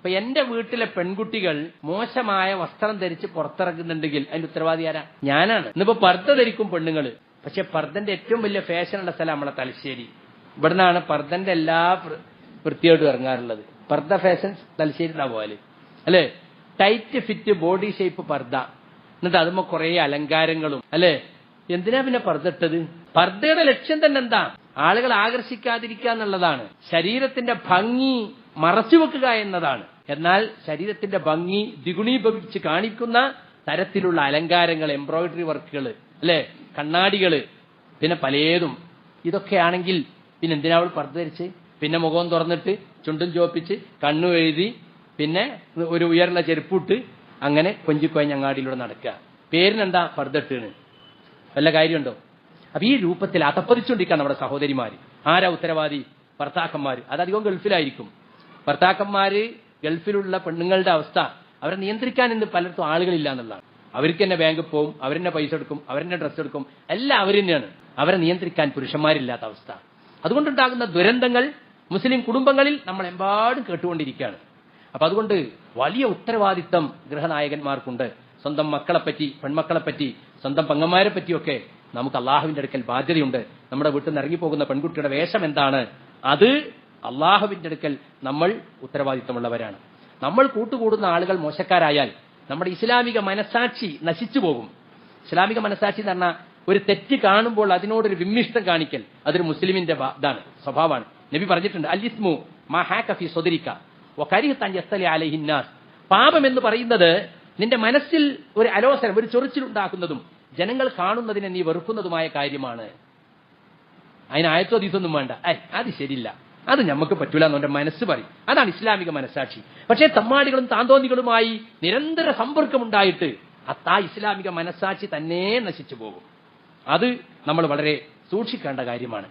അപ്പൊ എന്റെ വീട്ടിലെ പെൺകുട്ടികൾ മോശമായ വസ്ത്രം ധരിച്ച് പുറത്തിറങ്ങുന്നുണ്ടെങ്കിൽ അതിന്റെ ഉത്തരവാദി ആരാ? ഞാനാണ്. ഇന്നിപ്പോ പർദ്ദ ധരിക്കും പെണ്ണുങ്ങള്. പക്ഷെ പർദ്ദന്റെ ഏറ്റവും വലിയ ഫാഷനുള്ള സ്ഥലം നമ്മളെ തലശ്ശേരി. ഇവിടുന്നാണ് പർദ്ദന്റെ എല്ലാ വൃത്തിയോടും ഇറങ്ങാറുള്ളത്. പർദ്ദ ഫാഷൻ തലശ്ശേരിന്നാ പോലെ അല്ലെ? ടൈറ്റ് ഫിറ്റ് ബോഡി ഷേപ്പ് പർദ്ദ, എന്നിട്ട് അതുമ്പോ കുറെ അലങ്കാരങ്ങളും അല്ലെ? എന്തിനാ പിന്നെ പർദ്ദ ഇട്ടത്? പർദ്ദയുടെ ലക്ഷ്യം തന്നെ എന്താ? ആളുകൾ ആകർഷിക്കാതിരിക്കുക എന്നുള്ളതാണ്. ശരീരത്തിന്റെ ഭംഗി മറച്ചുവെക്കുക എന്നതാണ്. എന്നാൽ ശരീരത്തിന്റെ ഭംഗി ദ്വിഗുണീഭവിച്ച് കാണിക്കുന്ന തരത്തിലുള്ള അലങ്കാരങ്ങൾ, എംബ്രോയിഡറി വർക്കുകൾ അല്ലെ, കണ്ണാടികള്, പിന്നെ പലതും. ഇതൊക്കെയാണെങ്കിൽ പിന്നെ എന്തിനാ അവൾ പർദ്ദ ധരിച്ച്? പിന്നെ മുഖം തുറന്നിട്ട് ചുണ്ടും ചോപ്പിച്ച് കണ്ണു എഴുതി പിന്നെ ഒരു ഉയർന്ന ചെരുപ്പിട്ട് അങ്ങനെ കൊഞ്ചിക്കൊയഞ്ഞ അങ്ങാടിയിലൂടെ നടക്കുക. പേരിനെന്താ പർദ്ദ ഇട്ടാണ്? വല്ല കാര്യമുണ്ടോ? അപ്പൊ ഈ രൂപത്തിൽ അതപ്പതിച്ചുകൊണ്ടിരിക്കുക നമ്മുടെ സഹോദരിമാര്. ആരാ ഉത്തരവാദി? ഭർത്താക്കന്മാര്. അതധികം ഗൾഫിലായിരിക്കും. ഭർത്താക്കന്മാര് ഗൾഫിലുള്ള പെണ്ണുങ്ങളുടെ അവസ്ഥ അവരെ നിയന്ത്രിക്കാൻ ഇന്ന് പലർക്കും ആളുകളില്ല എന്നുള്ളതാണ്. അവർക്ക് തന്നെ ബാങ്കിൽ പോവും, അവരെന്നെ പൈസ എടുക്കും, അവരെന്നെ ഡ്രസ്സ് എടുക്കും, എല്ലാം അവർ തന്നെയാണ്. അവരെ നിയന്ത്രിക്കാൻ പുരുഷന്മാരില്ലാത്ത അവസ്ഥ. അതുകൊണ്ടുണ്ടാകുന്ന ദുരന്തങ്ങൾ മുസ്ലിം കുടുംബങ്ങളിൽ നമ്മളെമ്പാടും കേട്ടുകൊണ്ടിരിക്കുകയാണ്. അപ്പൊ അതുകൊണ്ട് വലിയ ഉത്തരവാദിത്തം ഗൃഹനായകന്മാർക്കുണ്ട്. സ്വന്തം മക്കളെപ്പറ്റി, പെൺമക്കളെപ്പറ്റി, സ്വന്തം പെങ്ങന്മാരെ പറ്റിയൊക്കെ നമുക്ക് അള്ളാഹുവിന്റെ അടുക്കൽ ബാധ്യതയുണ്ട്. നമ്മുടെ വീട്ടിൽ നിന്ന് ഇറങ്ങിപ്പോകുന്ന പെൺകുട്ടിയുടെ വേഷം എന്താണ്? അത് അള്ളാഹുവിന്റെ അടുക്കൽ നമ്മൾ ഉത്തരവാദിത്തമുള്ളവരാണ്. നമ്മൾ കൂട്ടുകൂടുന്ന ആളുകൾ മോശക്കാരായാൽ നമ്മുടെ ഇസ്ലാമിക മനസാക്ഷി നശിച്ചു പോകും. ഇസ്ലാമിക മനസാക്ഷി എന്ന് പറഞ്ഞാൽ ഒരു തെറ്റ് കാണുമ്പോൾ അതിനോടൊരു വിമ്മിഷ്ടം കാണിക്കൽ, അതൊരു മുസ്ലിമിന്റെ ഇതാണ്, സ്വഭാവമാണ്. നബി പറഞ്ഞിട്ടുണ്ട്, അൽഇസ്മു മാ ഹാക ഫീ സദ്രിക വകരിഹത അൻ യസ്തലി അലൈഹി നാസ്. പാപം എന്ന് പറയുന്നത് നിന്റെ മനസ്സിൽ ഒരു അലോസരം, ഒരു ചൊറിച്ചിലുണ്ടാക്കുന്നതും ജനങ്ങൾ കാണുന്നതിനെ നീ വെറുക്കുന്നതുമായ കാര്യമാണ്. അതിന് ആയത്തോ ഹദീസൊന്നും വേണ്ട. അത് ശരിയില്ല, അത് നമുക്ക് പറ്റൂല എന്നെ മനസ്സ് പറയും. അതാണ് ഇസ്ലാമിക മനസാക്ഷി. പക്ഷേ തമ്മാടികളും താന്തോന്നികളുമായി നിരന്തര സമ്പർക്കമുണ്ടായിട്ട് ആ ഇസ്ലാമിക മനസാക്ഷി തന്നെ നശിച്ചു പോകും. അത് നമ്മൾ വളരെ സൂക്ഷിക്കേണ്ട കാര്യമാണ്.